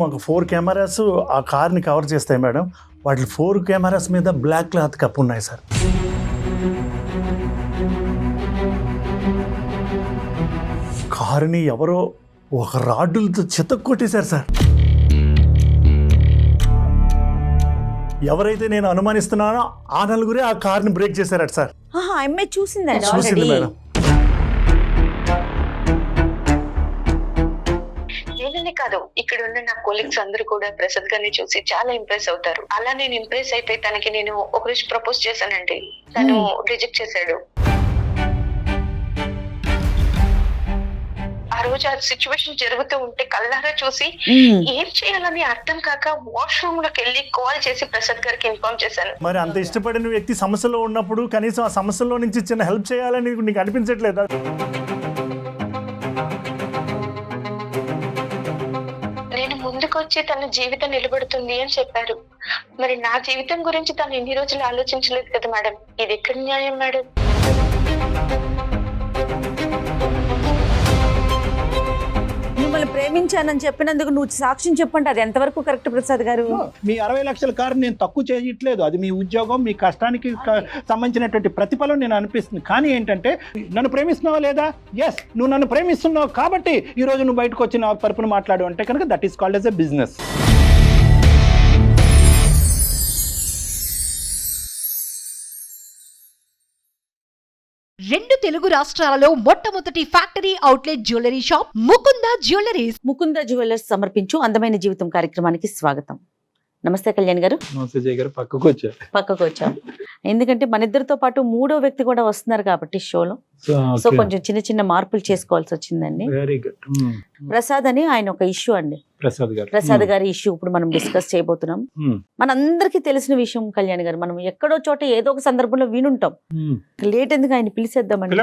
మాకు 4 కెమెరాస్ ఆ కార్ని కవర్ చేస్తాయి మేడం. వాటి 4 కెమెరాస్ మీద బ్లాక్ క్లాత్ కప్పు ఉన్నాయి సార్. కారుని ఎవరో ఒక రాడ్డులతో చితక్కొట్టేశారు సార్. ఎవరైతే నేను అనుమానిస్తున్నానో ఆ నలుగురే ఆ కార్ని బ్రేక్ చేశారట సార్. అమ్మాయి చూసిందండి చూసింది మేడం. నేననే కాదు, ఇక్కడ ఉన్న నా కొలీగ్స్ అందరూ కూడా ప్రసాద్ గారిని చూసి చాలా ఇంప్రెస్ అవుతారు. అలా నేను ఇంప్రెస్ అయిపోయి తనకి నేను ఒక రోజు ప్రపోజ్ చేశానండి. తను రిజెక్ట్ చేశాడు. ఆ రోజు ఆ సిచ్యువేషన్ జరుగుతూ ఉంటే కళ్ళారా చూసి ఏం చేయాలని అర్థం కాక వాష్రూమ్ లోకి వెళ్ళి కాల్ చేసి ప్రసాద్ గారికి ఇన్ఫార్మ్ చేశాను. మరి అంత ఇష్టపడిన వ్యక్తి సమస్యలో ఉన్నప్పుడు కనీసం ఆ సమస్యలో నుంచి చిన్న హెల్ప్ చేయాలని నీకు అనిపించట్లేదా? నేను ముందుకొచ్చి తన జీవితం నిలబడుతుంది అని చెప్పారు. మరి నా జీవితం గురించి తను ఎన్ని రోజులు ఆలోచించలేదు కదా మేడం. ఇది ఎక్కడ న్యాయం మేడం? మిమ్మల్ని ప్రేమించానని చెప్పినందుకు నువ్వు సాక్ష్యం చెప్పండి, అది ఎంతవరకు కరెక్ట్ ప్రసాద్ గారు? మీ 60 లక్షల కారు నేను తక్కువ చేయట్లేదు. అది మీ ఉద్యోగం, మీ కష్టానికి సంబంధించినటువంటి ప్రతిఫలం నేను అనిపిస్తుంది. కానీ ఏంటంటే నన్ను ప్రేమిస్తున్నావా లేదా? ఎస్, నువ్వు నన్ను ప్రేమిస్తున్నావు కాబట్టి ఈ రోజు నువ్వు బయటకు వచ్చి నా తరపున మాట్లాడు అంటే కనుక that is called as a business. రెండు తెలుగు రాష్ట్రాలలో మొట్టమొదటి factory outlet jewellery shop Mukunda jewelleries. Mukunda jewellers సమర్పించు అందమైన జీవితం కార్యక్రమానికి స్వాగతం. నమస్తే కళ్యాణ్ గారు. నమస్తే జయ గారు. పక్కకు వచ్చాం ఎందుకంటే మన ఇద్దరితో పాటు మూడో వ్యక్తి కూడా వస్తున్నారు కాబట్టి షోలో. సో కొంచెం చిన్న చిన్న మార్పులు చేసుకోవాల్సి వచ్చిందండి. Very good. ప్రసాద్ అని ఆయన ఒక ఇష్యూ అండి. ప్రసాద్ గారి ఇష్యూ ఇప్పుడు మనం డిస్కస్ చేయబోతున్నాం. మనందరికీ తెలిసిన విషయం కళ్యాణ్ గారు, మనం ఎక్కడో చోట ఏదో ఒక సందర్భంలో వినుంటాం. లేట్ ఎందుకు, ఆయన పిలిచేద్దామండి.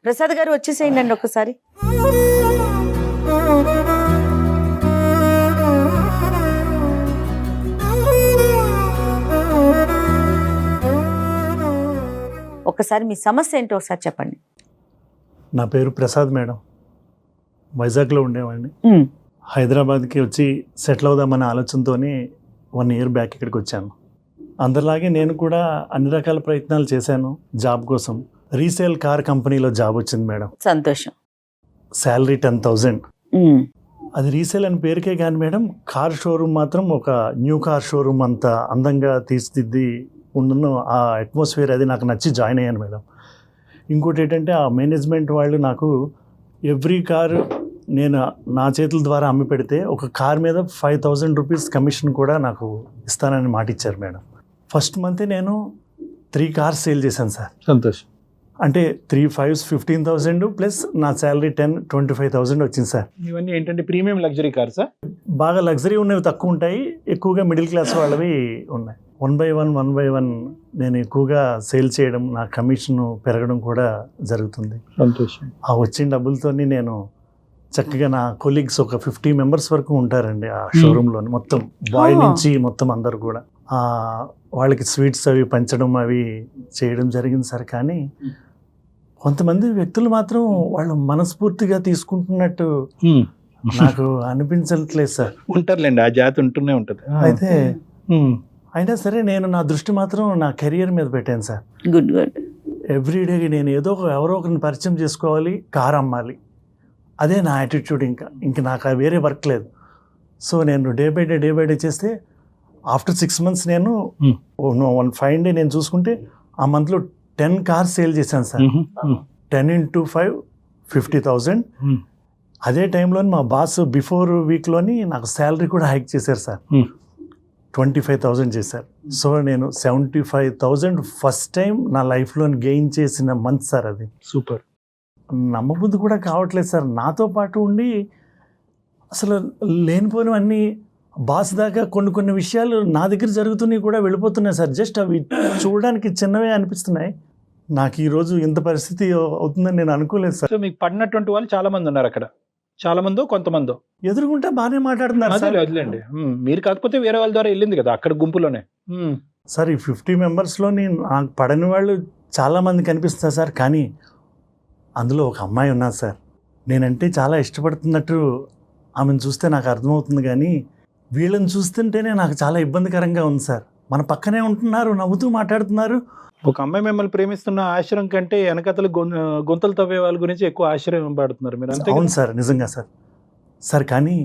ప్రసాద్ గారు వచ్చేసేయండి ఒక్కసారి. ఒక్కసారి మీ సమస్య ఏంటో ఒకసారి చెప్పండి. నా పేరు ప్రసాద్ మేడం. వైజాగ్లో ఉండేవాడిని. హైదరాబాద్కి వచ్చి సెటిల్ అవుదామనే ఆలోచనతో 1 year బ్యాక్ ఇక్కడికి వచ్చాను. అందరిలాగే నేను కూడా అన్ని రకాల ప్రయత్నాలు చేశాను జాబ్ కోసం. రీసేల్ కార్ కంపెనీలో జాబ్ వచ్చింది మేడం. సంతోషం. శాలరీ 10,000. అది రీసేల్ అని పేరుకే కానీ మేడం, కార్ షోరూమ్ మాత్రం ఒక న్యూ కార్ షోరూమ్ అంత అందంగా తీర్చిదిద్ది ఉండను. ఆ అట్మాస్ఫియర్ అది నాకు నచ్చి జాయిన్ అయ్యాను మేడం. ఇంకోటి ఏంటంటే ఆ మేనేజ్మెంట్ వాళ్ళు నాకు ఎవ్రీ కారు నేను నా చేతుల ద్వారా అమ్మి పెడితే ఒక కార్ మీద 5,000 రూపీస్ కమిషన్ కూడా నాకు ఇస్తానని మాట ఇచ్చారు మేడం. ఫస్ట్ మంతే నేను 3 కార్స్ సేల్ చేశాను సార్. సంతోషం. అంటే 3 5s 15,000 ప్లస్ నా శాలరీ 25,000 వచ్చింది సార్. ఇవన్నీ ఏంటంటే ప్రీమియం లగ్జరీ కార్సా? బాగా లగ్జరీ ఉన్నవి తక్కువ ఉంటాయి, ఎక్కువగా మిడిల్ క్లాస్ వాళ్ళవి ఉన్నాయి. 1 by 1 నేను ఎక్కువగా సేల్ చేయడం, నా కమిషన్ పెరగడం కూడా జరుగుతుంది. సంతోషం. ఆ వచ్చిన డబ్బులతో నేను చక్కగా నా కొలీగ్స్ ఒక 50 members వరకు ఉంటారండి ఆ షోరూంలో. మొత్తం బాయ్ నుంచి మొత్తం అందరు కూడా వాళ్ళకి స్వీట్స్ అవి పంచడం అవి చేయడం జరిగింది సార్. కానీ కొంతమంది వ్యక్తులు మాత్రం వాళ్ళు మనస్ఫూర్తిగా తీసుకుంటున్నట్టు నాకు అనిపించట్లేదు సార్. ఉంటారులేండి, ఆ జాతి ఉంటూనే ఉంటుంది. అయితే అయినా సరే నేను నా దృష్టి మాత్రం నా కెరియర్ మీద పెట్టాను సార్. గుడ్. ఎవ్రీడే నేను ఎవరో ఒకరిని పరిచయం చేసుకోవాలి, కార్ అమ్మాలి, అదే నా యాటిట్యూడ్. ఇంకా నాకు వేరే వర్క్ లేదు. సో నేను డే బై డే చేస్తే ఆఫ్టర్ 6 months నేను 1 fine day నేను చూసుకుంటే ఆ మంత్లో 10 కార్స్ సేల్ చేశాను సార్. 10 into 5 50,000. అదే టైంలో మా బాస్ బిఫోర్ వీక్లోని నాకు శాలరీ కూడా హైక్ చేశారు సార్. 25,000 చేశారు. సో నేను 75,000 ఫస్ట్ టైం నా లైఫ్లో గెయిన్ చేసిన మంత్ సార్ అది. సూపర్. నమ్మబుద్ధి కూడా కావట్లేదు సార్. నాతో పాటు ఉండి అసలు లేనిపోయినవన్నీ బాస్ దాకా కొన్ని విషయాలు నా దగ్గర జరుగుతున్నాయి కూడా వెళ్ళిపోతున్నాయి సార్. జస్ట్ అవి చూడడానికి చిన్నవే అనిపిస్తున్నాయి. నాకు ఈరోజు ఇంత పరిస్థితి అవుతుందని నేను అనుకోలేదు సార్. సో మీకు పడినటువంటి వాళ్ళు చాలా మంది ఉన్నారు అక్కడ. చాలా మందో కొంతమందో ఎదురుకుంటే బాగానే మాట్లాడుతున్నారు సార్. వదిలేండి, మీరు కాకపోతే వేరే వాళ్ళ ద్వారా వెళ్ళింది కదా అక్కడ గుంపులోనే. సార్ ఈ 50 membersలోని నాకు పడని వాళ్ళు చాలామంది కనిపిస్తారు సార్. కానీ అందులో ఒక అమ్మాయి ఉన్నారు సార్, నేనంటే చాలా ఇష్టపడుతున్నట్టు ఆమెను చూస్తే నాకు అర్థమవుతుంది, కానీ వీళ్ళని చూస్తుంటేనే నాకు చాలా ఇబ్బందికరంగా ఉంది సార్. మన పక్కనే ఉంటున్నారు, నవ్వుతూ మాట్లాడుతున్నారు. ఒక అమ్మాయి మిమ్మల్ని ప్రేమిస్తున్న ఆశ్రయం కంటే వెనకతలు గొంతులు తవ్వే వాళ్ళ గురించి ఎక్కువ ఆశ్చర్యం పడుతున్నారు మీరు, అంతే అవును సార్, నిజంగా సార్. సార్ కానీ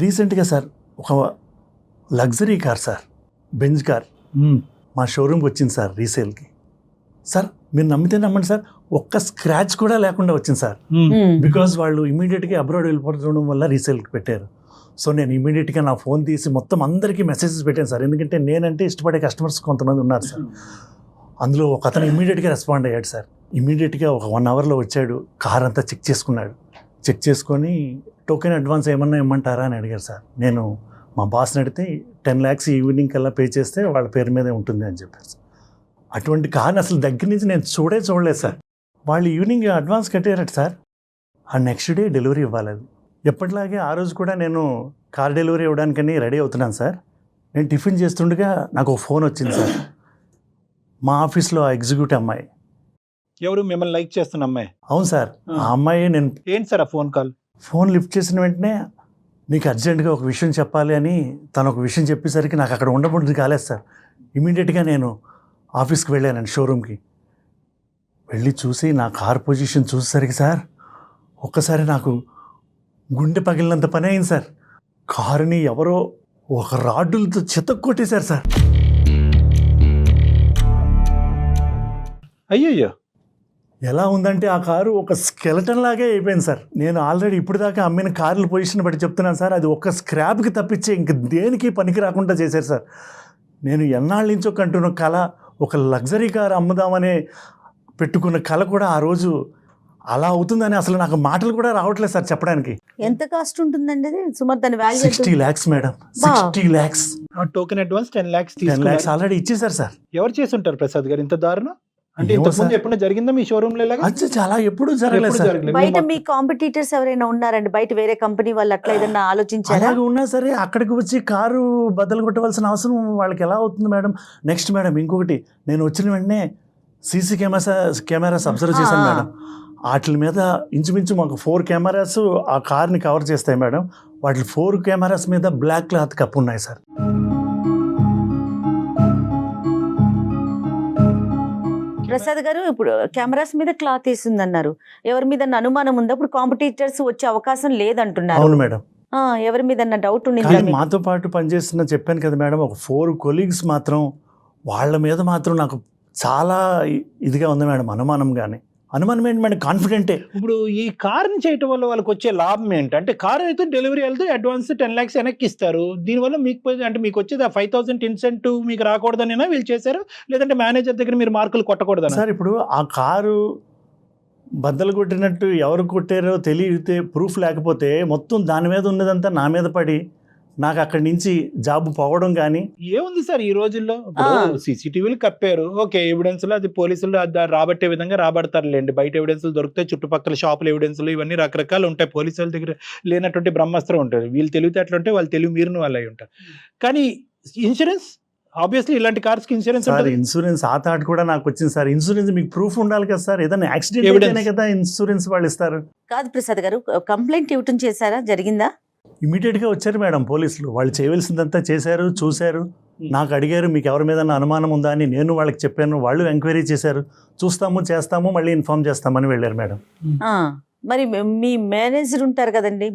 రీసెంట్గా సార్ ఒక luxury car sir, Benz car మా షోరూమ్కి వచ్చింది సార్ రీసేల్కి. సార్ మీరు నమ్మితే నమ్మండి సార్, ఒక్క స్క్రాచ్ కూడా లేకుండా వచ్చింది సార్. బికాజ్ వాళ్ళు ఇమీడియట్గా అబ్రాడ్ వెళ్ళిపోవడం వల్ల రీసేల్కి పెట్టారు. సో నేను ఇమీడియట్గా నా ఫోన్ తీసి మొత్తం అందరికీ మెసేజెస్ పెట్టాను సార్. ఎందుకంటే నేనంటే ఇష్టపడే కస్టమర్స్ కొంతమంది ఉన్నారు సార్. అందులో ఒక అతను ఇమీడియట్గా రెస్పాండ్ అయ్యాడు సార్. ఇమీడియట్గా ఒక 1 అవర్లో వచ్చాడు, కార్ అంతా చెక్ చేసుకున్నాడు. చెక్ చేసుకొని టోకెన్ అడ్వాన్స్ ఏమన్నా ఇమ్మంటారా అని అడిగారు సార్. నేను మా బాస్ని అడిగితే 10 lakhs ఈవినింగ్ కల్లా పే చేస్తే వాళ్ళ పేరు మీదే ఉంటుంది అని చెప్పారు సార్. అటువంటి కార్ని అసలు దగ్గర నుంచి నేను చూడలేదు సార్. వాళ్ళు ఈవినింగ్ అడ్వాన్స్ కట్టారట సార్. ఆ నెక్స్ట్ డే డెలివరీ ఇవ్వాలి. అది ఎప్పటిలాగే ఆ రోజు కూడా నేను కార్ డెలివరీ ఇవ్వడానికని రెడీ అవుతున్నాను సార్. నేను టిఫిన్ చేస్తుండగా నాకు ఒక ఫోన్ వచ్చింది సార్. మా ఆఫీస్లో ఆ ఎగ్జిక్యూటివ్ అమ్మాయి. ఎవరు మిమ్మల్ని లైక్ చేస్తున్న అమ్మాయి? అవును సార్, ఆ అమ్మాయి. నేను ఏంటి సార్ ఆ ఫోన్ కాల్? ఫోన్ లిఫ్ట్ చేసిన వెంటనే నీకు అర్జెంటుగా ఒక విషయం చెప్పాలి అని తను ఒక విషయం చెప్పేసరికి నాకు అక్కడ ఉండబడి కాలేదు సార్. ఇమీడియట్గా నేను ఆఫీస్కి వెళ్ళానండి, షోరూమ్కి వెళ్ళి చూసి నా కార్ పొజిషన్ చూసేసరికి సార్ ఒక్కసారి నాకు గుండె పగిలినంత పని అయింది సార్. కారుని ఎవరో ఒక రాడ్డులతో చితక్కొట్టేశారు సార్. అయ్యయ్యో, ఎలా ఉందంటే ఆ కారు ఒక స్కెలటన్ లాగే అయిపోయింది సార్. నేను ఆల్రెడీ ఇప్పుడు దాకా అమ్మిన కార్ల పొజిషన్ బట్టి చెప్తున్నాను సార్. అది ఒక స్క్రాప్కి తప్పించి ఇంక దేనికి పనికి రాకుండా చేశారు సార్. నేను ఎన్నాళ్ళ నుంచో కంటున్న కళ, ఒక లగ్జరీ కారు అమ్ముదామనే పెట్టుకున్న కళ కూడా ఆ రోజు అలా అవుతుందని అసలు నాకు మాటలు కూడా రావట్లేదు సార్ చెప్పడానికి. ఎంత కాస్ట్ ఉంటుందండి అది సుమారు? దాని value 60 lakhs madam, 60 lakhs. Token advance 10 lakhs 10 lakhs already ఇచ్చేసారు సార్. ఎవరు చేసి ఉంటారు ప్రసాద్ గారు ఇంత దారుణం? అంటే ఏమో ఇంతకుముందు సార్. ఎప్పుడైనా జరిగిందా మీ షోరూమ్ లో ఇలాగా? అది చాలా ఎప్పుడు జరగలేదు సార్. బయట మీ కాంపిటీటర్స్ ఎవరైనా ఉన్నారండి? బయట వేరే కంపెనీ వాళ్ళు అట్లా ఏదన్నా ఆలోచించారా? అలాగే ఉన్నా సరే అక్కడికి వచ్చి కారు బద్దలు కొట్టవలసిన అవసరం వాళ్ళకి ఎలా అవుతుంది మేడం? నెక్స్ట్ మేడం ఇంకొకటి, నేను వచ్చిన వెంటనే సీసీ కెమెరాస్ అబ్జర్వ్ చేశాను మేడం. వాటి మీద ఇంచుమించు మాకు 4 కెమెరాస్ ఆ కార్ని కవర్ చేస్తాయి మేడం. వాటి 4 కెమెరాస్ మీద బ్లాక్ క్లాత్ కప్పు ఉన్నాయి సార్. ప్రసాద్ గారు, ఇప్పుడు కెమెరాస్ మీద క్లాత్ వేసింది అన్నారు. ఎవరి మీద అనుమానం ఉందా? ఇప్పుడు కాంపిటీటర్స్ వచ్చే అవకాశం లేదంటున్నారు. అవును మేడం. ఎవరి మీద డౌట్ కానీ ఉండింది? మాతో పాటు పనిచేస్తున్న చెప్పాను కదా మేడం, ఒక 4 కొలీగ్స్ మాత్రం వాళ్ళ మీద మాత్రం నాకు చాలా ఇదిగా ఉంది మేడం, అనుమానం ఏంటి మేడం, కాన్ఫిడెంటే. ఇప్పుడు ఈ కార్ని చేయటం వల్ల వాళ్ళకి వచ్చే లాభం ఏంటి? అంటే కార్ అయితే డెలివరీ వెళ్తే అడ్వాన్స్ 10 lakhs వెనక్కి ఇస్తారు. దీనివల్ల మీకు అంటే మీకు వచ్చేది ఆ 5,000 ఇన్సెంటివ్ మీకు రాకూడదనేనా వీళ్ళు చేశారు? లేదంటే మేనేజర్ దగ్గర మీరు మార్కులు కొట్టకూడదనా? సార్ ఇప్పుడు ఆ కారు బద్దలు కొట్టినట్టు ఎవరు కొట్టారో తెలియతే ప్రూఫ్ లేకపోతే మొత్తం దాని మీద ఉన్నదంతా నా మీద పడి నాకు అక్కడి నుంచి జాబ్ పోవడం కానీ. ఏముంది సార్ ఈ రోజుల్లో? సీసీటీవీలు కప్పారు, ఓకే, ఎవిడెన్స్లు అది పోలీసులు రాబట్టే విధంగా రాబడతారులేండి. బయట ఎవిడెన్స్లు దొరుకుతాయి, చుట్టుపక్కల షాపుల ఎవిడెన్స్లు ఇవన్నీ రకరకాలు ఉంటాయి. పోలీసుల దగ్గర లేనటువంటి బ్రహ్మాస్త్రం ఉంటుంది. వీళ్ళు తెలివితేటలు ఉంటాయి, వాళ్ళు తెలివి మీరిన వాళ్ళు అయి ఉంటారు. కానీ ఇన్సూరెన్స్ ఆబ్వియస్లీ ఇలాంటి కార్స్ కి ఇన్సూరెన్స్ సార్, ఇన్సూరెన్స్ ఆ థాట్ కూడా నాకు వచ్చింది సార్. ఇన్సూరెన్స్ మీకు ప్రూఫ్ ఉండాలి కదా సార్, ఏదైనా యాక్సిడెంట్ అయితేనే కదా ఇన్సూరెన్స్ వాళ్ళు ఇస్తారు. కాదు ప్రసాద్ గారు, కంప్లైంట్ ఇవ్వటం చేశారా? జరిగిందా? ఇమీడియట్గా వచ్చారు మేడం పోలీసులు. వాళ్ళు చేయవలసిందంతా చేశారు, చూశారు, నాకు అడిగారు మీకు ఎవరి మీద అనుమానం ఉందా అని. నేను వాళ్ళకి చెప్పాను, వాళ్ళు ఎంక్వైరీ చేశారు, చూస్తాము చేస్తాము మళ్ళీ ఇన్ఫార్మ్ చేస్తామని వెళ్ళారు మేడం. మరి మీ మేనేజర్ ఉంటారు కదండి,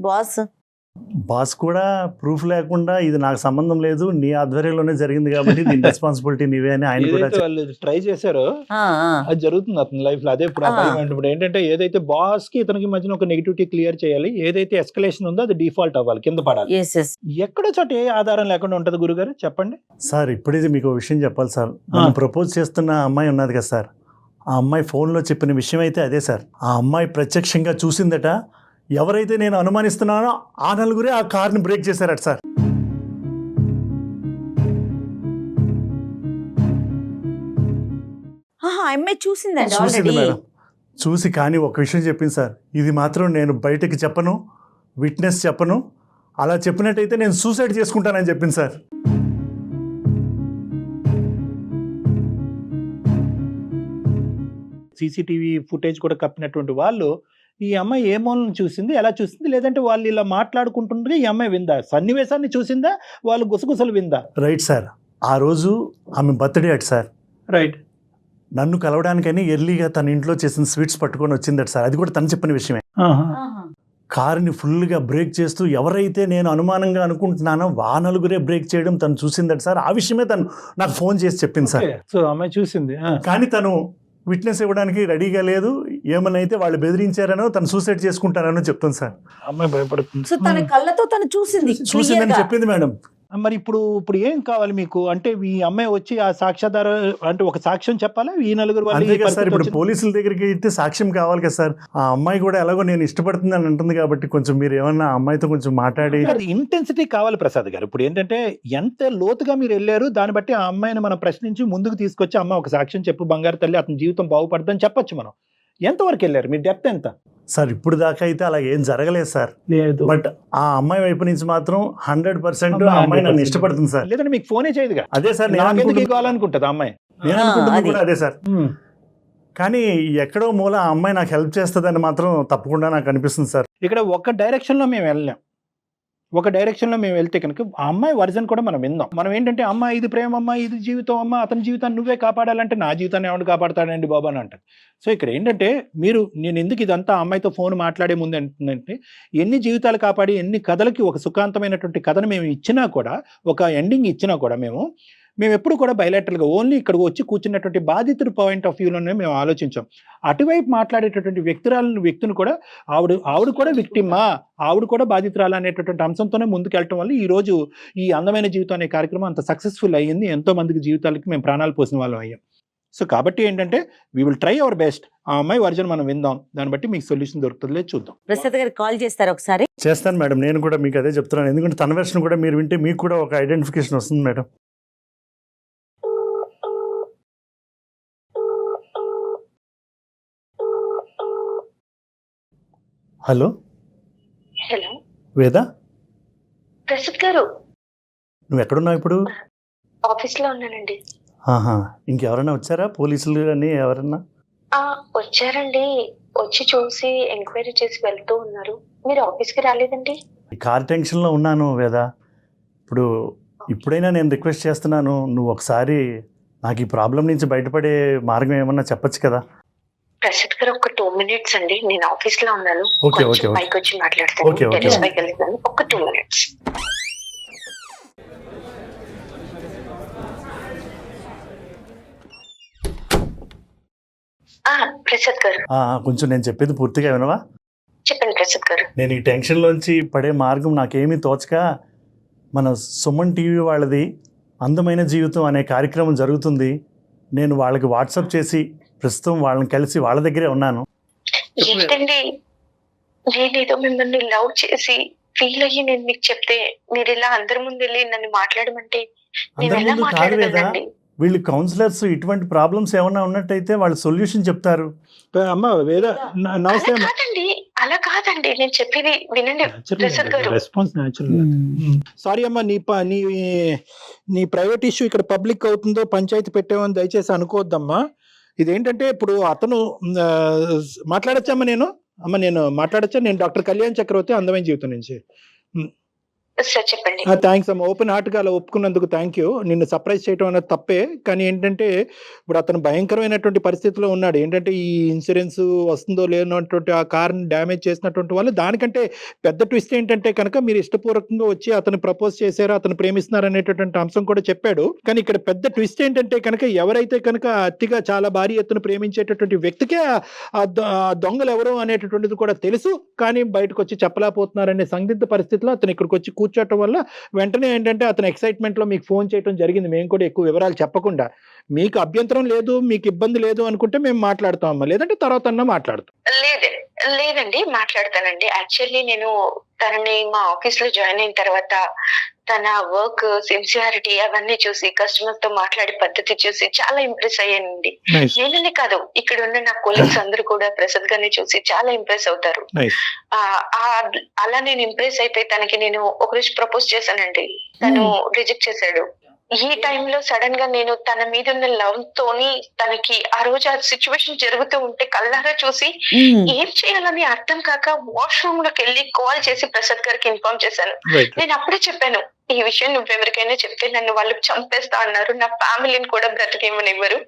బాస్ కూడా ప్రూఫ్ లేకుండా ఇది నాకు సంబంధం లేదు, నీ ఆధ్వర్యంలోనే జరిగింది కాబట్టి దీని రెస్పాన్సిబిలిటీ నీవే అని ఆయన కూడా వాళ్ళు ట్రై చేశారో అది జరుగుతుంది అతని లైఫ్ లో. అదే ఇప్పుడు ఏంటంటే ఏదైతే బాస్ కి ఇతనికి మధ్యన ఒక నెగిటివిటీ క్లియర్ చేయాలి, ఏదైతే ఎస్కలేషన్ ఉందో అది డిఫాల్ట్ అవ్వాలి, కింద పడాలి. ఎక్కడో చోట ఏ ఆధారం లేకుండా ఉంటది గురుగారు చెప్పండి. సార్ ఇప్పుడైతే మీకు ఒక విషయం చెప్పాలి సార్. మనం ప్రపోజ్ చేస్తున్న అమ్మాయి ఉన్నది కదా సార్, ఆ అమ్మాయి ఫోన్లో చెప్పిన విషయం అయితే అదే సార్. ఆ అమ్మాయి ప్రత్యక్షంగా చూసిందట. ఎవరైతే నేను అనుమానిస్తున్నానో ఆ నలుగురే ఆ కార్ని బ్రేక్ చేశారట సార్. చూసింది మేడం, చూసి కానీ ఒక విషయం చెప్పింది సార్, ఇది మాత్రం నేను బయటకి చెప్పను, విట్నెస్ చెప్పను, అలా చెప్పినట్టయితే నేను సూసైడ్ చేసుకుంటానని చెప్పింది సార్. సీసీటీవీ ఫుటేజ్ కూడా కప్పినటువంటి వాళ్ళు ఈ అమ్మాయి ఏ మూలను చూసింది, ఎలా చూసింది, లేదంటే వాళ్ళు ఇలా మాట్లాడుకుంటుండగా ఈ అమ్మాయి విందా, సన్నివేశాన్ని చూసిందా, వాళ్ళు గుసగుసలు విందా? Right sir. ఆ రోజు ఆమె బర్త్డే అట్ సార్. రైట్. నన్ను కలవడానికని ఎర్లీగా తన ఇంట్లో చేసిన స్వీట్స్ పట్టుకొని వచ్చిందట సార్. అది కూడా తను చెప్పిన విషయమే. కారుని ఫుల్గా బ్రేక్ చేస్తూ ఎవరైతే నేను అనుమానంగా అనుకుంటున్నానో ఆ నలుగురే బ్రేక్ చేయడం తను చూసిందట సార్. ఆ విషయమే తను నాకు ఫోన్ చేసి చెప్పింది సార్. సో అమ్మాయి చూసింది. కానీ తను విట్నెస్ ఇవ్వడానికి రెడీగా లేదు. ఏమనైతే వాళ్ళు బెదిరించారనో తను సూసైడ్ చేసుకుంటారనో చెప్తుంది సార్. అమ్మాయి భయపడుతుంది. సో తన కళ్ళతో తను చూసింది. చూసిందని చెప్పింది మేడం. మరి ఇప్పుడు ఏం కావాలి మీకు? అంటే ఈ అమ్మాయి వచ్చి ఆ సాక్ష్యాధార అంటే ఒక సాక్ష్యం చెప్పాలా? ఈ నలుగురు వాళ్ళు అంతే కదా సార్. ఇప్పుడు పోలీసుల దగ్గరికి అయితే సాక్ష్యం కావాలి కదా సార్. ఆ అమ్మాయి కూడా ఎలాగో నేను ఇష్టపడుతుందని అంటుంది కాబట్టి కొంచెం మీరు ఏమన్నా ఆ అమ్మాయితో కొంచెం మాట్లాడి ఇంటెన్సిటీ కావాలి ప్రసాద్ గారు. ఇప్పుడు ఏంటంటే ఎంత లోతుగా మీరు వెళ్ళారు దాన్ని బట్టి ఆ అమ్మాయిని మనం ప్రశ్నించి ముందుకు తీసుకొచ్చి అమ్మ ఒక సాక్ష్యం చెప్పు బంగారు తల్లి, అతని జీవితం బాగుపడదని చెప్పొచ్చు మనం. ఎంతవరకు వెళ్ళారు? మీ డెప్త్ ఎంత సార్? ఇప్పుడు దాకా అయితే అలా ఏం జరగలేదు సార్. లేదు. బట్ ఆ అమ్మాయి వైపు నుంచి మాత్రం 100% ఆ అమ్మాయి నన్ను ఇష్టపడుతుంది సార్. లేదంటే మీకు ఫోనే చేయదుగా. అదే సార్ నేను కావాలనుకుంటుంది అమ్మాయి. నేను అనుకుంటుంది కూడా అదే సార్. కానీ ఎక్కడో మూల ఆ అమ్మాయి నాకు హెల్ప్ చేస్తుందని మాత్రం తప్పకుండా నాకు అనిపిస్తుంది సార్. ఇక్కడ ఒక డైరెక్షన్లో మేము వెళ్ళాం. ఒక డైరెక్షన్లో మేము వెళ్తే కనుక ఆ అమ్మాయి వర్జన్ కూడా మనం విందాం. మనం ఏంటంటే అమ్మ ఇది ప్రేమ, అమ్మ ఇది జీవితం, అమ్మ అతని జీవితాన్ని నువ్వే కాపాడాలంటే నా జీవితాన్ని ఎవరు కాపాడతాడండి బాబా అని అంటారు. సో ఇక్కడ ఏంటంటే నేను ఎందుకు ఇదంతా అమ్మాయితో ఫోన్ మాట్లాడే ముందు ఏంటంటే ఎన్ని జీవితాలు కాపాడి ఎన్ని కథలకి ఒక సుఖాంతమైనటువంటి కథను మేము ఇచ్చినా కూడా, ఒక ఎండింగ్ ఇచ్చినా కూడా మేము ఎప్పుడు కూడా బయలాటరల్గా ఓన్లీ ఇక్కడికి వచ్చి కూర్చున్నటువంటి బాధితుడి పాయింట్ ఆఫ్ వ్యూలోనే మేము ఆలోచించాం. అటువైపు మాట్లాడేటటువంటి వ్యక్తిని కూడా ఆవిడ కూడా విక్టిమా, ఆవిడ కూడా బాధితురాలు అనేటటువంటి అంశంతోనే ముందుకెళ్ళటం వల్ల ఈరోజు ఈ అందమైన జీవితం అనే కార్యక్రమం అంత సక్సెస్ఫుల్ అయ్యింది. ఎంతో మందికి జీవితాలకి మేము ప్రాణాలు పోసిన వాళ్ళం అయ్యాం. సో కాబట్టి ఏంటంటే we will try our best. ఆ అమ్మాయి వర్జన్ మనం విందాం, దాన్ని బట్టి మీకు సొల్యూషన్ దొరుకుతుందిలే చూద్దాం. ప్రసాద్ గారు కాల్ చేస్తారు ఒకసారి. చేస్తాను మేడం, నేను కూడా మీకు అదే చెప్తున్నాను. ఎందుకంటే తన వెర్షన్ కూడా మీరు వింటే మీకు కూడా ఒక ఐడెంటిఫికేషన్ వస్తుంది మేడం. హలో హలో వేద, ప్రసాద్ గారు, నువ్వు ఎక్కడున్నావు ఇప్పుడు? ఆఫీస్ లో ఉన్నానండి. ఇంకెవరైనా వచ్చారా? పోలీసులు అని ఎవరన్నా వచ్చారండి. వచ్చి చూసి ఎంక్వైరీ చేసి వెళ్తూ ఉన్నారు. మీరు ఆఫీస్కి రాలేదండి? కార్ టెన్షన్లో ఉన్నాను వేద. ఇప్పుడైనా నేను రిక్వెస్ట్ చేస్తున్నాను, నువ్వు ఒకసారి నాకు ఈ ప్రాబ్లం నుంచి బయటపడే మార్గం ఏమన్నా చెప్పచ్చు కదా? ప్రసాద్ గారు, ఒక 2 minutes అండి. నేను ఆఫీస్ లో ఉన్నాను. పైకి వచ్చి మాట్లాడతాను. టెర్రస్ పైకి వెళ్తాను. ఒక 2 minutes. ప్రసాద్ గారు, కొంచెం నేను చెప్పేది పూర్తిగా వినవా? చెప్పండి ప్రసాద్ గారు. నేను ఈ టెన్షన్లోంచి పడే మార్గం నాకేమీ తోచక మన సుమన్ టీవీ వాళ్ళది అందమైన జీవితం అనే కార్యక్రమం జరుగుతుంది. నేను వాళ్ళకి వాట్సాప్ చేసి ప్రస్తుతం వాళ్ళని కలిసి వాళ్ళ దగ్గరే ఉన్నాను. ఏంటండి, నేనేదో మిమ్మల్ని లవ్ చేసి ఫీల్ అయ్యి నేను మీకు చెప్తే మీరు ఇలా అందరి ముందు వెళ్ళి నన్ను మాట్లాడమంటే నేను ఎలా మాట్లాడగలనండి? వీళ్ళు కౌన్సిలర్స్, ఇటువంటి ప్రాబ్లమ్స్ ఏమన్నా ఉన్నట్టయితే వాళ్ళు సొల్యూషన్ చెప్తారు. కాదండి, అలా కాదండి, నేను చెప్పేది వినండి ప్రసాద్ గారు. Response natural. సారీ అమ్మా, నీ ప్రైవేట్ ఇష్యూ ఇక్కడ పబ్లిక్ అవుతుందో పంచాయతీ పెట్టామని దయచేసి అనుకోవద్దమ్మా. ఇదేంటంటే ఇప్పుడు అతను మాట్లాడచ్చమ్మా. నేను మాట్లాడచ్చా? నేను డాక్టర్ కళ్యాణ్ చక్రవర్తి, అందమైన జీవితం నుంచి. సార్ చెప్పండి. థ్యాంక్స్ అమ్మ, ఓపెన్ హార్ట్గా అలా ఒప్పుకున్నందుకు థ్యాంక్ యూ. నిన్ను సర్ప్రైజ్ చేయడం అనేది తప్పే, కానీ ఏంటంటే ఇప్పుడు అతను భయంకరమైనటువంటి పరిస్థితిలో ఉన్నాడు. ఏంటంటే ఈ ఇన్సూరెన్స్ వస్తుందో లేనటువంటి ఆ కార్ని డ్యామేజ్ చేసినటువంటి వాళ్ళు. దానికంటే పెద్ద ట్విస్ట్ ఏంటంటే కనుక మీరు ఇష్టపూర్వకంగా వచ్చి అతను ప్రపోజ్ చేశారు, అతను ప్రేమిస్తున్నారు అనేటటువంటి అంశం కూడా చెప్పాడు. కానీ ఇక్కడ పెద్ద ట్విస్ట్ ఏంటంటే కనుక ఎవరైతే కనుక అతిగా చాలా భారీ ఎత్తున ప్రేమించేటటువంటి వ్యక్తికే ఆ దొంగలు ఎవరు అనేటటువంటిది కూడా తెలుసు, కానీ బయటకు వచ్చి చెప్పలేకపోతున్నారనే సందిగ్ధ పరిస్థితిలో అతను ఇక్కడికి వచ్చి కూర్చోవటం వల్ల వెంటనే ఏంటంటే అతను ఎక్సైట్మెంట్ లో మీకు ఫోన్ చేయడం జరిగింది. మేము కూడా ఎక్కువ వివరాలు చెప్పకుండా, మీకు అభ్యంతరం లేదు, మీకు ఇబ్బంది లేదు అనుకుంటే మేము మాట్లాడతామమ్మా, లేదంటే తర్వాత అన్నా మాట్లాడతాం. లేదండి, మాట్లాడతానండి. యాక్చువల్లీ నేను తనని మా ఆఫీస్ లో జాయిన్ అయిన తర్వాత తన వర్క్ సిన్సియారిటీ అవన్నీ చూసి, కస్టమర్ తో మాట్లాడే పద్ధతి చూసి చాలా ఇంప్రెస్ అయ్యానండి. నేననే కాదు, ఇక్కడ ఉన్న నా కొలీగ్స్ అందరూ కూడా ప్రసాద్ గారిని చూసి చాలా ఇంప్రెస్ అవుతారు. అలా నేను ఇంప్రెస్ అయిపోయి తనకి నేను ఒక రోజు ప్రపోజ్ చేశానండి. తను రిజెక్ట్ చేశాడు. ఈ టైంలో సడన్ గా నేను తన మీద ఉన్న లవ్ తోని తనకి ఆ రోజు ఆ సిచ్యువేషన్ జరుగుతూ ఉంటే కళ్ళారా చూసి ఏం చేయాలని అర్థం కాక వాష్రూమ్ లోకి వెళ్ళి కాల్ చేసి ప్రసాద్ గారికి ఇన్ఫార్మ్ చేశాను. నేను అప్పుడే చెప్పాను, ఈ విషయం నువ్వెవరికైనా చెప్తే నన్ను వాళ్ళు చంపేస్తా అన్నారు, నా ఫ్యామిలీని కూడా బ్రతికేమనివ్వరు,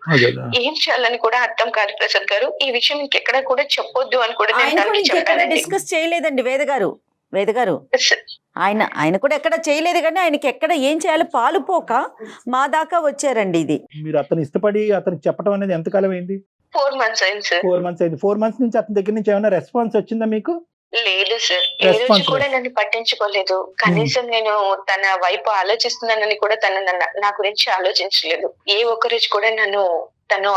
ఏం చేయాలని కూడా అర్థం కాదు ప్రసాద్ గారు, ఈ విషయం ఇంకెక్కడ కూడా చెప్పొద్దు అని కూడా నేను తనకి చెప్పాను. డిస్కస్ చేయలేదండి వేద గారు ఆయన కూడా ఎక్కడ చేయలేదు, కానీ ఆయనకి ఎక్కడ ఏం చేయాలో పాలుపోక మా దాకా వచ్చారండి. ఇది మీరు అతను ఇష్టపడి అతనికి చెప్పడం అనేది ఎంతకాలం అయింది? 4 months అయింది సార్. 4 months అయింది. 4 months నుంచి అతని దగ్గర నుంచి ఏమైనా రెస్పాన్స్ వచ్చిందా మీకు? లేదు సార్, ఏ రోజు కూడా నన్ను పట్టించుకోలేదు. కనీసం నేను తన వైపు ఆలోచిస్తున్నానని కూడా తను నా గురించి ఆలోచించలేదు. ఏ ఒక్క రోజు కూడా తను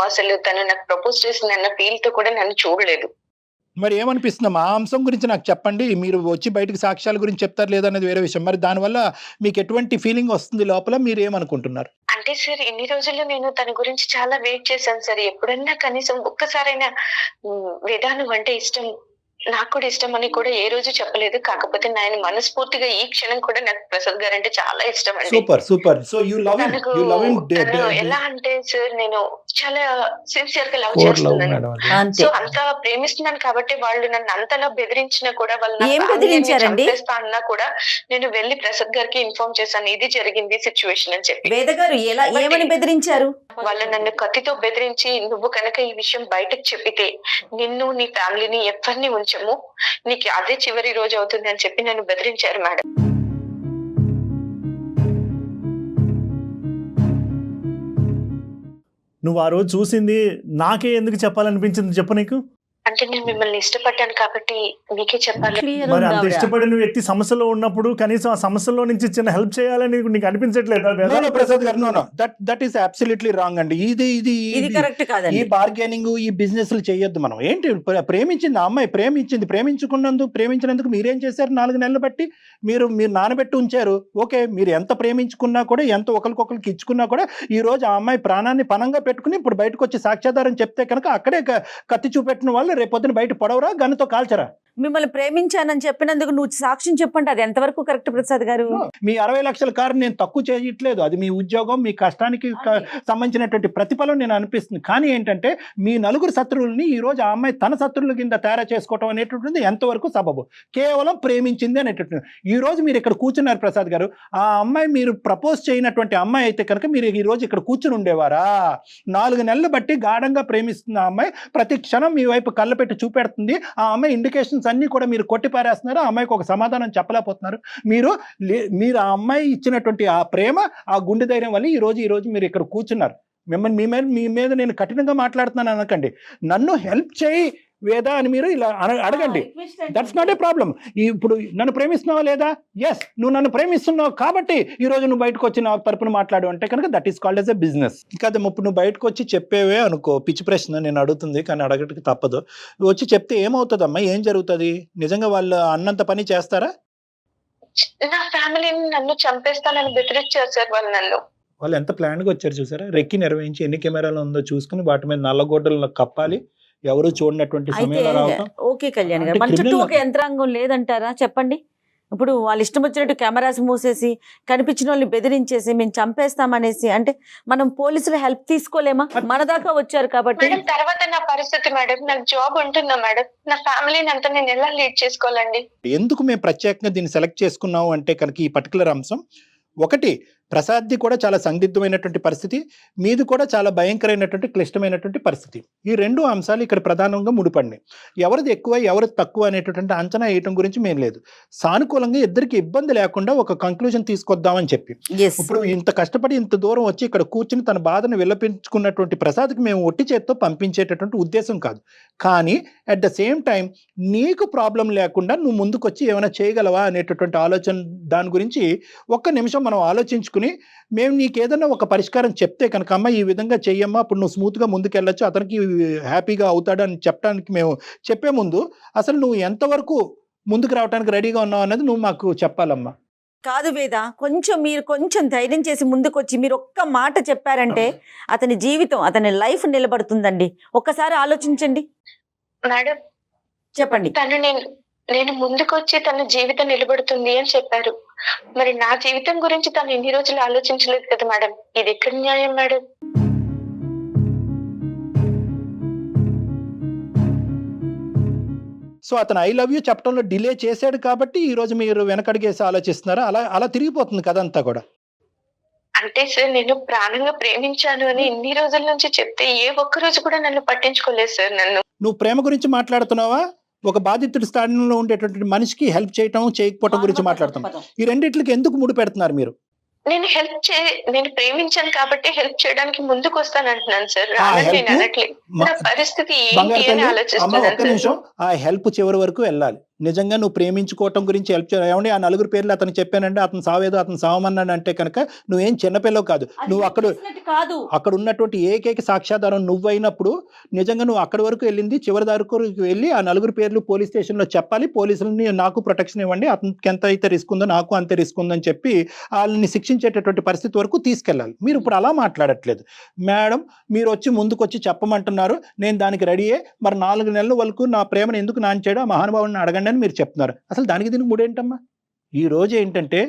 నాకు ప్రపోజ్ చేసిందన్న ఫీల్ తో కూడా నన్ను చూడలేదు. మరి ఏమనిపిస్తుందమ్మా ఆ అంశం గురించి నాకు చెప్పండి. మీరు వచ్చి బయటకు సాక్ష్యాల గురించి చెప్తారు లేదనేది వేరే విషయం. మరి దానివల్ల మీకు ఎటువంటి ఫీలింగ్ వస్తుంది లోపల, మీరు ఏమనుకుంటున్నారు? అంటే సార్, ఇన్ని రోజుల్లో నేను తన గురించి చాలా వెయిట్ చేశాను సార్. ఎప్పుడన్నా కనీసం ఒక్కసారైనా వేదాను అంటే ఇష్టం, నాకు కూడా ఇష్టం అని కూడా ఏ రోజు చెప్పలేదు. కాకపోతే నేను మనస్ఫూర్తిగా ఈ క్షణం కూడా నాకు ప్రసాద్ గారు అంటే చాలా ఇష్టం అండి. Super. So you love him. ఎలా అంటే సార్, నేను చాలా సిన్సియర్ గా లవ్ చేస్తున్నాను. సో అంత ప్రేమిస్తున్నాను కాబట్టి వాళ్ళు నన్ను అంతలా బెదిరించినా కూడా, చంపేస్తా అన్నా కూడా నేను వెళ్ళి ప్రసాద్ గారికి ఇన్ఫార్మ్ చేశాను, ఇది జరిగింది సిచ్యువేషన్ అని చెప్పి. వేద గారు ఏమని బెదిరించారు? వాళ్ళు నన్ను కత్తితో బెదిరించి, నువ్వు కనుక ఈ విషయం బయటకు చెప్పితే నిన్ను నీ ఫ్యామిలీని ఎవరిని ఉంచము, నీకు అదే చివరి రోజు అవుతుంది అని చెప్పి నన్ను బెదిరించారు మేడం. నువ్వు ఆ రోజు చూసింది నాకే ఎందుకు చెప్పాలనిపించింది చెప్పు నీకు? అంటే నేను మిమ్మల్ని ఇష్టపడ్డాను కాబట్టి మీకే చెప్పాలి. మరి అంత ఇష్టపడిన వ్యక్తి సమస్యలో ఉన్నప్పుడు కనీసం ఆ సమస్యలో నుంచి చిన్న హెల్ప్ చేయాలని నీకు అనిపించట్లేదు? ప్రసాద్ గారు, know that is absolutely wrong అండి. ఇది కరెక్ట్ కాదండి. ఈ బార్గెనింగ్, ఈ బిజినెస్ చేయొద్దు మనం. ఏంటి ప్రేమించింది ఆ అమ్మాయి, ప్రేమించినందుకు మీరేం చేశారు? 4 నెలలు బట్టి మీరు నానబెట్టి ఉంచారు. ఓకే, మీరు ఎంత ప్రేమించుకున్నా కూడా, ఎంత ఒకరికొకరికి ఇచ్చుకున్నా కూడా, ఈ రోజు ఆ అమ్మాయి ప్రాణాన్ని పణంగా పెట్టుకుని ఇప్పుడు బయటకు వచ్చి సాక్ష్యాధారం చెప్తే కనుక అక్కడే కత్తి చూపెట్టిన వాళ్ళు రేపొద్దున బయట పడవరా, గన్నుతో కాల్చరా? మిమ్మల్ని ప్రేమించానని చెప్పినందుకు నువ్వు సాక్ష్యం చెప్పండి, అది ఎంతవరకు కరెక్ట్ ప్రసాద్ గారు? మీ 60 లక్షల కారు నేను తక్కువ చేయట్లేదు, అది మీ ఉద్యోగం, మీ కష్టానికి సంబంధించినటువంటి ప్రతిఫలం నేను అనిపిస్తుంది. కానీ ఏంటంటే మీ 4 శత్రువుల్ని ఈ రోజు ఆ అమ్మాయి తన శత్రువుల కింద తయారు చేసుకోవడం అనేటువంటిది ఎంతవరకు సబబు? కేవలం ప్రేమించింది అనేటటువంటి. ఈ రోజు మీరు ఇక్కడ కూర్చున్నారు ప్రసాద్ గారు, ఆ అమ్మాయి మీరు ప్రపోజ్ చేయనటువంటి అమ్మాయి అయితే కనుక మీరు ఈ రోజు ఇక్కడ కూర్చుని ఉండేవారా? 4 నెలలు బట్టి గాఢంగా ప్రేమిస్తున్న ఆ అమ్మాయి ప్రతి క్షణం మీ వైపు కళ్ళ పెట్టి చూపెడుతుంది. ఆ అమ్మాయి ఇండికేషన్స్ అన్ని కూడా మీరు కొట్టిపారేస్తున్నారు. ఆ అమ్మాయికి ఒక సమాధానం చెప్పలేకపోతున్నారు. మీరు ఆ అమ్మాయి ఇచ్చినటువంటి ఆ ప్రేమ, ఆ గుండె ధైర్యం వల్ల ఈ రోజు మీరు ఇక్కడ కూర్చున్నారు. మీ మీద నేను కఠినంగా మాట్లాడుతున్నాను అనకండి. నన్ను హెల్ప్ చేయి వేదా అని మీరు ఇలా అడగండి. That's not a problem. ఇప్పుడు నన్ను ప్రేమిస్తున్నావా లేదా? ఎస్, నువ్వు నన్ను ప్రేమిస్తున్నావు కాబట్టి ఈ రోజు నువ్వు బయటకు వచ్చి నా తరపున మాట్లాడు అంటే కనుక that is called as a business. కాదు, ఇప్పుడు నువ్వు బయటకు వచ్చి చెప్పేవే అనుకో, పిచ్చి ప్రశ్న నేను అడుగుతుంది కానీ అడగడానికి తప్పదు. వచ్చి చెప్తే ఏమవుతుందమ్మా, ఏం జరుగుతుంది? నిజంగా వాళ్ళు అన్నంత పని చేస్తారా? నా ఫ్యామిలీని నన్ను చంపేస్తానని బెదిరించారు సార్ వాళ్ళు ఎంత ప్లాన్గా వచ్చారు చూసారా? రెక్కి నిర్వహించి ఎన్ని కెమెరాలు ఉందో చూసుకుని వాటి మీద నల్లగొడ్డలు కప్పాలి, ఎవరు చూడనటువంటి సమయంలో రావటం. ఓకే కళ్యాణ్ గారు, మన చుట్టూ ఒక యంత్రాంగం లేదంటారా? చెప్పండి. ఇప్పుడు వాళ్ళు ఇష్టం వచ్చినట్టు కెమెరాస్ మూసేసి కనిపించిన వాళ్ళని బెదిరించేసి మేము చంపేస్తామనేసి అంటే మనం పోలీసుల హెల్ప్ తీసుకోలేమా? మన దాకా వచ్చారు కాబట్టి. తర్వాత నా పరిస్థితి మేడం, నాకు జాబ్ ఉంటుందా మేడం? నా ఫ్యామిలీని అంతా నేను ఎలా లీడ్ చేసుకోవాలండి? ఎందుకు మేము ప్రత్యేకంగా దీన్ని సెలెక్ట్ చేసుకున్నాము అంటే కనుక ఈ పర్టికులర్ అంశం ఒకటి, ప్రసాద్ది కూడా చాలా సందిగ్ధమైనటువంటి పరిస్థితి, మీది కూడా చాలా భయంకరమైనటువంటి క్లిష్టమైనటువంటి పరిస్థితి. ఈ 2 అంశాలు ఇక్కడ ప్రధానంగా ముడిపడినాయి. ఎవరిది ఎక్కువ ఎవరిది తక్కువ అనేటటువంటి అంచనా వేయటం గురించి మేము లేదు. సానుకూలంగా ఇద్దరికి ఇబ్బంది లేకుండా ఒక కంక్లూజన్ తీసుకొద్దామని చెప్పి ఇప్పుడు ఇంత కష్టపడి ఇంత దూరం వచ్చి ఇక్కడ కూర్చుని తన బాధను విలపించుకున్నటువంటి ప్రసాద్కి మేము ఒట్టి చేత్తో పంపించేటటువంటి ఉద్దేశం కాదు. కానీ అట్ ద సేమ్ టైం నీకు ప్రాబ్లం లేకుండా నువ్వు ముందుకు వచ్చి ఏమైనా చేయగలవా అనేటటువంటి ఆలోచన, దాని గురించి ఒక్క నిమిషం మనం ఆలోచించుకుని మేము నీకు ఏదైనా ఒక పరిష్కారం చెప్తే కనుక అమ్మ ఈ విధంగా చెయ్యమ్మా, అప్పుడు నువ్వు స్మూత్గా ముందుకెళ్ళచ్చు, అతనికి హ్యాపీగా అవుతాడని చెప్పడానికి మేము చెప్పే ముందు అసలు నువ్వు ఎంతవరకు ముందుకు రావడానికి రెడీగా ఉన్నావు అన్నది నువ్వు మాకు చెప్పాలమ్మా. కాదు వేద, మీరు కొంచెం ధైర్యం చేసి ముందుకు వచ్చి మీరు ఒక్క మాట చెప్పారంటే అతని జీవితం, అతని లైఫ్ నిలబడుతుందండి. ఒక్కసారి ఆలోచించండి మేడం. చెప్పండి. నేను ముందుకు వచ్చి తన జీవితం నిలబడుతుంది అని చెప్పారు. మరి నా జీవితం గురించి తను ఇన్ని రోజులు ఆలోచించలేదు కదా మేడం. ఇది ఎక్కడ న్యాయం మేడం? సో అతను ఐ లవ్ యూ చెప్పడంలో డిలే చేశాడు కాబట్టి ఈ రోజు మీరు వెనకడిగేసి ఆలోచిస్తున్నారా? అలా అలా తిరిగిపోతుంది కదంతా కూడా. అంటే సార్, నేను ప్రాణంగా ప్రేమించాను అని ఇన్ని రోజుల నుంచి చెప్తే ఏ ఒక్క రోజు కూడా నన్ను పట్టించుకోలేదు సార్. నువ్వు ప్రేమ గురించి మాట్లాడుతున్నావా, ఒక బాధితుడి స్థానంలో ఉండేటువంటి మనిషికి హెల్ప్ చేయటం చేయకపోవటం గురించి మాట్లాడుతున్నావు? ఈ రెండిట్లకి ఎందుకు ముడి పెడుతున్నారు మీరు? నేను ప్రేమించాను కాబట్టి హెల్ప్ చేయడానికి ముందుకు వస్తానంటున్నాను సార్. రానని నేను అనట్లేదు. నా పరిస్థితి ఏంటి అని ఆలోచిస్తున్నాను సార్. ఆ హెల్ప్ చివరి వరకు వెళ్ళాలి. నిజంగా నువ్వు ప్రేమించుకోవటం గురించి హెల్ప్ చేయాలి. ఏమంటే ఆ 4 పేర్లు అతను చెప్పానంటే అతను సావేదో అతను సావమన్నాడు అంటే కనుక నువ్వేం చిన్నపిల్లవు కాదు. నువ్వు అక్కడ ఉన్నటువంటి ఏకైక సాక్ష్యాధారం నువ్వైనప్పుడు నిజంగా నువ్వు అక్కడి వరకు వెళ్ళింది, చివరి వరకు వెళ్ళి ఆ 4 పేర్లు పోలీస్ స్టేషన్లో చెప్పాలి. పోలీసులని నాకు ప్రొటెక్షన్ ఇవ్వండి, అతనికి ఎంత అయితే రిస్క్ ఉందో నాకు అంతే రిస్క్ ఉందని చెప్పి వాళ్ళని శిక్షించేటటువంటి పరిస్థితి వరకు తీసుకెళ్ళాలి. మీరు ఇప్పుడు అలా మాట్లాడట్లేదు. మేడం మీరు వచ్చి ముందుకు వచ్చి చెప్పమంటున్నారు, నేను దానికి రెడీయే, మరి 4 నెలల వరకు నా ప్రేమను ఎందుకు నాంచాడో ఆ మహానుభావుని అడగండి అని మీరు చెప్తున్నారు. అసలు దానికి దీనికి ముడేంటమ్మా? ఈ రోజు ఏంటంటే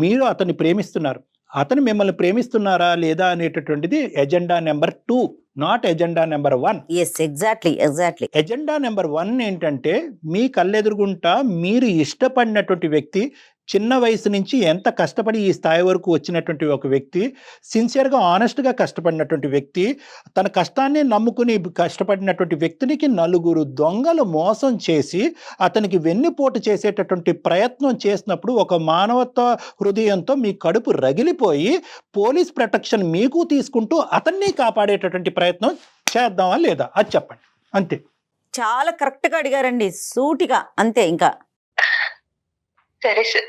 మీరు అతన్ని ప్రేమిస్తున్నారు, అతను మిమ్మల్ని ప్రేమిస్తున్నారా లేదా అనేటటువంటిది agenda number 2, not agenda number 1. Exactly. Agenda number 1 ఏంటంటే మీ కళ్ళెదురుగుంటా మీరు ఇష్టపడినటువంటి వ్యక్తి, చిన్న వయసు నుంచి ఎంత కష్టపడి ఈ స్థాయి వరకు వచ్చినటువంటి ఒక వ్యక్తి, సిన్సియర్గా ఆనెస్ట్గా కష్టపడినటువంటి వ్యక్తి, తన కష్టాన్ని నమ్ముకుని కష్టపడినటువంటి వ్యక్తినికి 4 దొంగలు మోసం చేసి అతనికి వెన్నుపోటు చేసేటటువంటి ప్రయత్నం చేసినప్పుడు ఒక మానవత్వ హృదయంతో మీ కడుపు రగిలిపోయి పోలీస్ ప్రొటెక్షన్ మీకు తీసుకుంటూ అతన్ని కాపాడేటటువంటి ప్రయత్నం చేద్దామా లేదా అది చెప్పండి. అంతే. చాలా కరెక్ట్గా అడిగారండి, సూటిగా. అంతే. ఇంకా సరే సార్,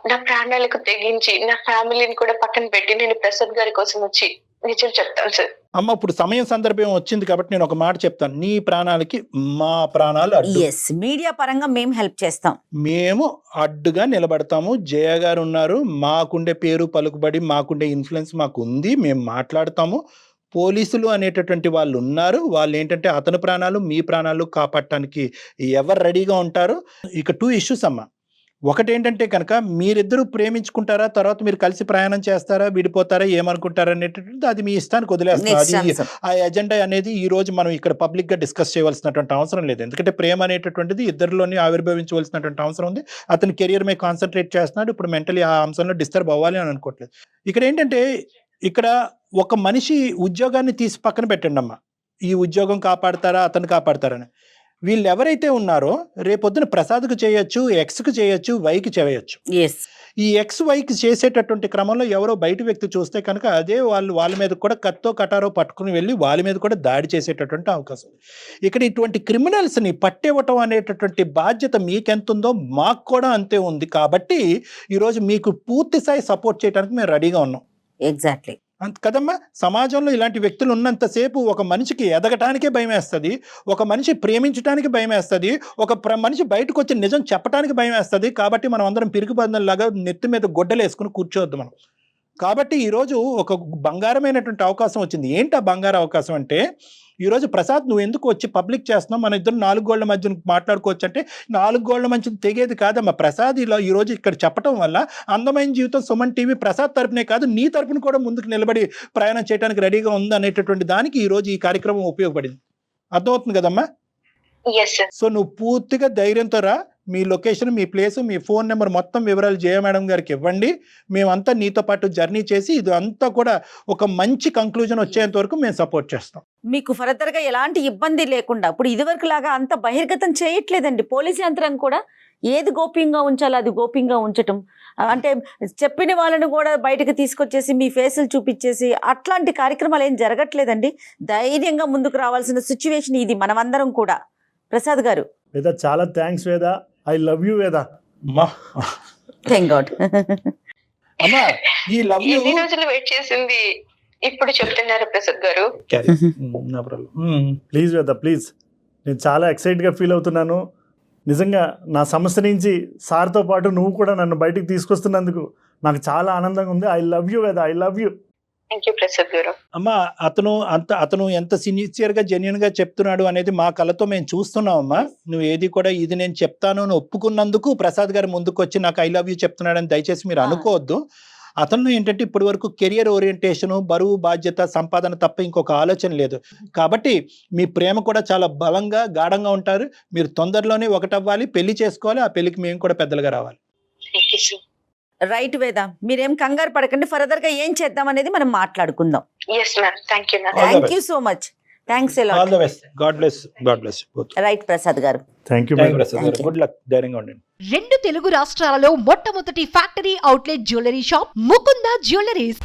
నా ప్రాణాలకు తెగించి నా ఫ్యామిలీని కూడా పక్కన పెట్టి నేను ప్రసాద్ గారి కోసం వచ్చి నిజం చెప్తాను సార్. అమ్మ ఇప్పుడు సమయం సందర్భం వచ్చింది కాబట్టి నేను ఒక మాట చెప్తాను. నీ ప్రాణాలకి మా ప్రాణాలు అడ్డు. మీడియా పరంగా మేము హెల్ప్ చేస్తాం, మేము అడ్డుగా నిలబడతాము. జయ గారు ఉన్నారు, మాకుండే పేరు పలుకుబడి మాకుండే ఇన్ఫ్లుయెన్స్ మాకు ఉంది, మేము మాట్లాడతాము. పోలీసులు అనేటటువంటి వాళ్ళు ఉన్నారు, వాళ్ళు ఏంటంటే అతని ప్రాణాలు మీ ప్రాణాలు కాపాడటానికి ఎవరు రెడీగా ఉంటారు. ఇక 2 ఇష్యూస్ అమ్మ. ఒకటి ఏంటంటే కనుక మీరిద్దరూ ప్రేమించుకుంటారా, తర్వాత మీరు కలిసి ప్రయాణం చేస్తారా, విడిపోతారా, ఏమనుకుంటారా అనేటటువంటి అది మీ ఇష్టానికి వదిలేస్తారు. ఆ ఎజెండా అనేది ఈ రోజు మనం ఇక్కడ పబ్లిక్ గా డిస్కస్ చేయవలసినటువంటి అవసరం లేదు. ఎందుకంటే ప్రేమ అనేటటువంటిది ఇద్దరిలోని ఆవిర్భవించవలసినటువంటి అవసరం ఉంది. అతని కెరియర్ మీద కాన్సన్ట్రేట్ చేస్తున్నాడు, ఇప్పుడు మెంటలీ ఆ అంశంలో డిస్టర్బ్ అవ్వాలి అని అనుకోవట్లేదు. ఇక్కడ ఏంటంటే ఇక్కడ ఒక మనిషి ఉద్యోగాన్ని తీసి పక్కన పెట్టండి అమ్మా, ఈ ఉద్యోగం కాపాడతారా అతను కాపాడతారని. వీళ్ళు ఎవరైతే ఉన్నారో రేపొద్దున ప్రసాద్కు చేయొచ్చు, ఎక్స్కు చేయొచ్చు, వైకి చేయొచ్చు. ఈ ఎక్స్ వైకి చేసేటటువంటి క్రమంలో ఎవరో బయట వ్యక్తి చూస్తే కనుక అదే వాళ్ళ మీద కూడా కత్తో కటారో పట్టుకుని వెళ్ళి వాళ్ళ మీద కూడా దాడి చేసేటటువంటి అవకాశం. ఇక్కడ ఇటువంటి క్రిమినల్స్ని పట్టివ్వటం అనేటటువంటి బాధ్యత మీకెంతుందో మాకు కూడా అంతే ఉంది. కాబట్టి ఈరోజు మీకు పూర్తి స్థాయి సపోర్ట్ చేయడానికి మేము రెడీగా ఉన్నాం. ఎగ్జాక్ట్లీ కదమ్మా. సమాజంలో ఇలాంటి వ్యక్తులు ఉన్నంతసేపు ఒక మనిషికి ఎదగటానికే భయం వేస్తుంది, ఒక మనిషి ప్రేమించడానికి భయం వేస్తుంది, ఒక మనిషి బయటకు వచ్చి నిజం చెప్పడానికి భయం వేస్తుంది. కాబట్టి మనం అందరం పిరుగుబందల్లాగా నెత్తి మీద గొడ్డలు వేసుకుని కూర్చోవద్దు మనం. కాబట్టి ఈరోజు ఒక బంగారమైనటువంటి అవకాశం వచ్చింది. ఏంటి ఆ బంగారు అవకాశం అంటే, ఈరోజు ప్రసాద్ నువ్వు ఎందుకు వచ్చి పబ్లిక్ చేస్తున్నావు, మన ఇద్దరు 4 గోళ్ల మధ్య మాట్లాడుకోవచ్చు అంటే 4 గోళ్ల మధ్య తెగేది కాదమ్మా. ప్రసాద్ ఇలా ఈరోజు ఇక్కడ చెప్పడం వల్ల అందమైన జీవితం సుమన్ టీవీ ప్రసాద్ తరపునే కాదు నీ తరపున కూడా ముందుకు నిలబడి ప్రయాణం చేయడానికి రెడీగా ఉంది అనేటటువంటి దానికి ఈరోజు ఈ కార్యక్రమం ఉపయోగపడింది. అర్థమవుతుంది కదమ్మా? సో నువ్వు పూర్తిగా ధైర్యంతో రా, మీ లొకేషన్, మీ ప్లేస్, మీ ఫోన్ నెంబర్ మొత్తం వివరాలు జయ మేడం గారికి ఇవ్వండి. మేమంతా నీతో పాటు జర్నీ చేసి ఇది అంతా కూడా ఒక మంచి కంక్లూజన్ వచ్చేంత వరకు మేము సపోర్ట్ చేస్తాం. మీకు ఫర్దర్గా ఎలాంటి ఇబ్బంది లేకుండా ఇప్పుడు ఇదివరకు లాగా అంత బహిర్గతం చేయట్లేదండి. పోలీస్ యంత్రం కూడా ఏది గోప్యంగా ఉంచాలో అది గోప్యంగా ఉంచటం, అంటే చెప్పిన వాళ్ళని కూడా బయటకు తీసుకొచ్చేసి మీ ఫేసులు చూపించేసి అట్లాంటి కార్యక్రమాలు ఏం జరగట్లేదండి. ధైర్యంగా ముందుకు రావాల్సిన సిచ్యువేషన్ ఇది మనమందరం కూడా. ప్రసాద్ గారు, వేద చాలా థ్యాంక్స్ వేద, ఐ లవ్ యూ వేద. Thank God. అమ్మా ఈ లవ్ యూ ఎన్ని రోజులు వెయిట్ చేసింది ఇప్పుడు చెప్తున్నారు ప్రసాద్ గారు. ప్లీజ్ వేద ప్లీజ్, నేను చాలా ఎక్సైట్గా ఫీల్ అవుతున్నాను. నిజంగా నా సమస్య నుంచి సార్తో పాటు నువ్వు కూడా నన్ను బయటికి తీసుకొస్తున్నందుకు నాకు చాలా ఆనందంగా ఉంది. ఐ లవ్ యూ వేద, I love you. Thank you Prasad గారు. అమ్మా అతను ఎంత సిన్సియర్ గా జెన్యున్ గా చెప్తున్నాడు అనేది మా కళ్ళతో మేము చూస్తున్నాం అమ్మా. నువ్వు ఏది కూడా ఇది నేను చెప్తాను అని ఒప్పుకున్నందుకు ప్రసాద్ గారు ముందుకు వచ్చి నాకు ఐ లవ్ యూ చెప్తున్నాడని దయచేసి మీరు అనుకోవద్దు. అతను ఏంటంటే ఇప్పటి వరకు కెరియర్ ఓరియంటేషన్, బరువు, బాధ్యత, సంపాదన తప్ప ఇంకొక ఆలోచన లేదు. కాబట్టి మీ ప్రేమ కూడా చాలా బలంగా గాఢంగా ఉంటారు. మీరు తొందరలోనే ఒకటవ్వాలి, పెళ్లి చేసుకోవాలి. ఆ పెళ్లికి మేము కూడా పెద్దలుగా రావాలి. Thank you sir. రైట్ వేద, మీరేం కంగారు పడకండి, ఫర్దర్ గా ఏం చేద్దాం అనేది మనం మాట్లాడుకుందాం. Yes ma'am, thank you ma'am. All the thank best. You so much. Thanks all the best. God bless both. Right Prasad garu. Thank you Prasad గారు, గుడ్ లక్, ధైర్యంగా ఉండండి. 2 తెలుగు రాష్ట్రాలలో మొట్టమొదటి factory outlet jewellery shop Mukunda jewelleries.